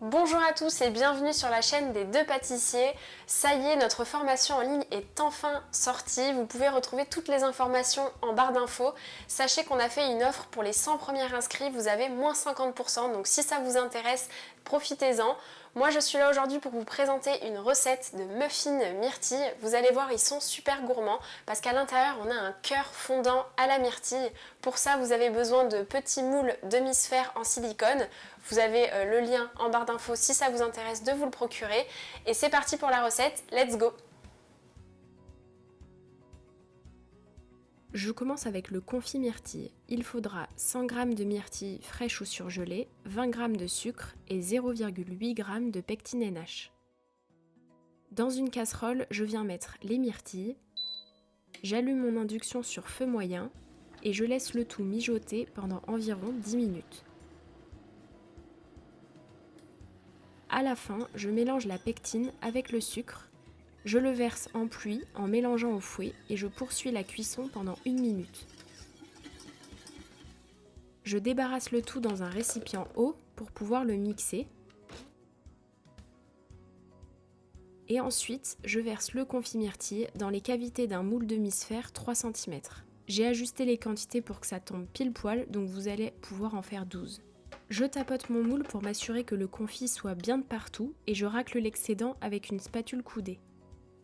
Bonjour à tous et bienvenue sur la chaîne des deux pâtissiers. Ça y est, notre formation en ligne est enfin sortie. Vous pouvez retrouver toutes les informations en barre d'infos. Sachez qu'on a fait une offre pour les 100 premiers inscrits. Vous avez moins 50%. Donc si ça vous intéresse, profitez-en. Moi je suis là aujourd'hui pour vous présenter une recette de muffins myrtille. Vous allez voir, ils sont super gourmands parce qu'à l'intérieur on a un cœur fondant à la myrtille. Pour ça vous avez besoin de petits moules demi-sphères en silicone. Vous avez le lien en barre d'infos si ça vous intéresse de vous le procurer. Et c'est parti pour la recette, let's go! Je commence avec le confit myrtille. Il faudra 100 g de myrtille fraîche ou surgelée, 20 g de sucre et 0,8 g de pectine NH. Dans une casserole, je viens mettre les myrtilles, j'allume mon induction sur feu moyen et je laisse le tout mijoter pendant environ 10 minutes. À la fin, je mélange la pectine avec le sucre. Je le verse en pluie en mélangeant au fouet et je poursuis la cuisson pendant 1 minute. Je débarrasse le tout dans un récipient haut pour pouvoir le mixer. Et ensuite, je verse le confit myrtille dans les cavités d'un moule demi-sphère 3 cm. J'ai ajusté les quantités pour que ça tombe pile poil, donc vous allez pouvoir en faire 12. Je tapote mon moule pour m'assurer que le confit soit bien de partout et je racle l'excédent avec une spatule coudée.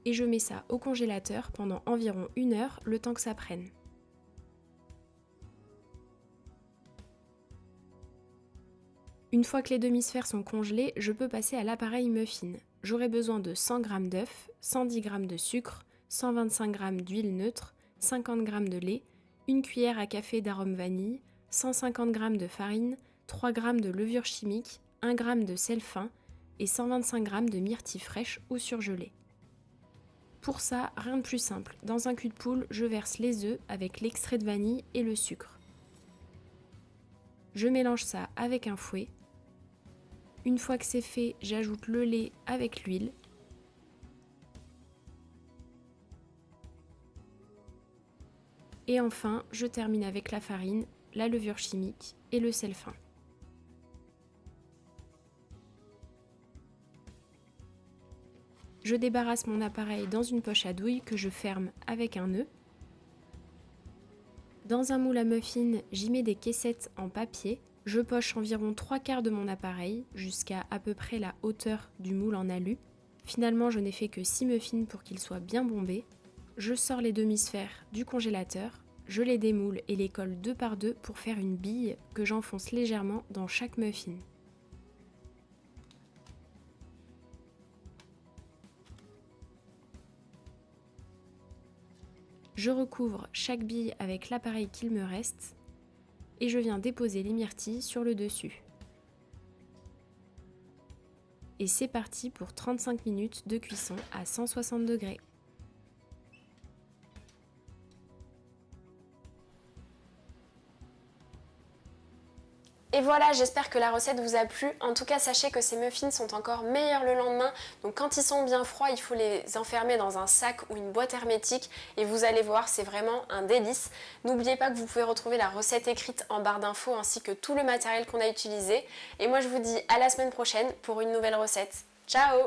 Et je mets ça au congélateur pendant environ 1 heure, le temps que ça prenne. Une fois que les demi-sphères sont congelées, je peux passer à l'appareil muffin. J'aurai besoin de 100 g d'œufs, 110 g de sucre, 125 g d'huile neutre, 50 g de lait, 1 cuillère à café d'arôme vanille, 150 g de farine, 3 g de levure chimique, 1 g de sel fin et 125 g de myrtille fraîche ou surgelée. Pour ça, rien de plus simple. Dans un cul de poule, je verse les œufs avec l'extrait de vanille et le sucre. Je mélange ça avec un fouet. Une fois que c'est fait, j'ajoute le lait avec l'huile. Et enfin, je termine avec la farine, la levure chimique et le sel fin. Je débarrasse mon appareil dans une poche à douille que je ferme avec un nœud. Dans un moule à muffins, j'y mets des caissettes en papier. Je poche environ 3/4 de mon appareil jusqu'à peu près la hauteur du moule en alu. Finalement, je n'ai fait que 6 muffins pour qu'ils soient bien bombés. Je sors les demi-sphères du congélateur, je les démoule et les colle 2 par 2 pour faire une bille que j'enfonce légèrement dans chaque muffin. Je recouvre chaque bille avec l'appareil qu'il me reste et je viens déposer les myrtilles sur le dessus. Et c'est parti pour 35 minutes de cuisson à 160 degrés. Et voilà, j'espère que la recette vous a plu. En tout cas, sachez que ces muffins sont encore meilleurs le lendemain. Donc quand ils sont bien froids, il faut les enfermer dans un sac ou une boîte hermétique. Et vous allez voir, c'est vraiment un délice. N'oubliez pas que vous pouvez retrouver la recette écrite en barre d'infos ainsi que tout le matériel qu'on a utilisé. Et moi, je vous dis à la semaine prochaine pour une nouvelle recette. Ciao!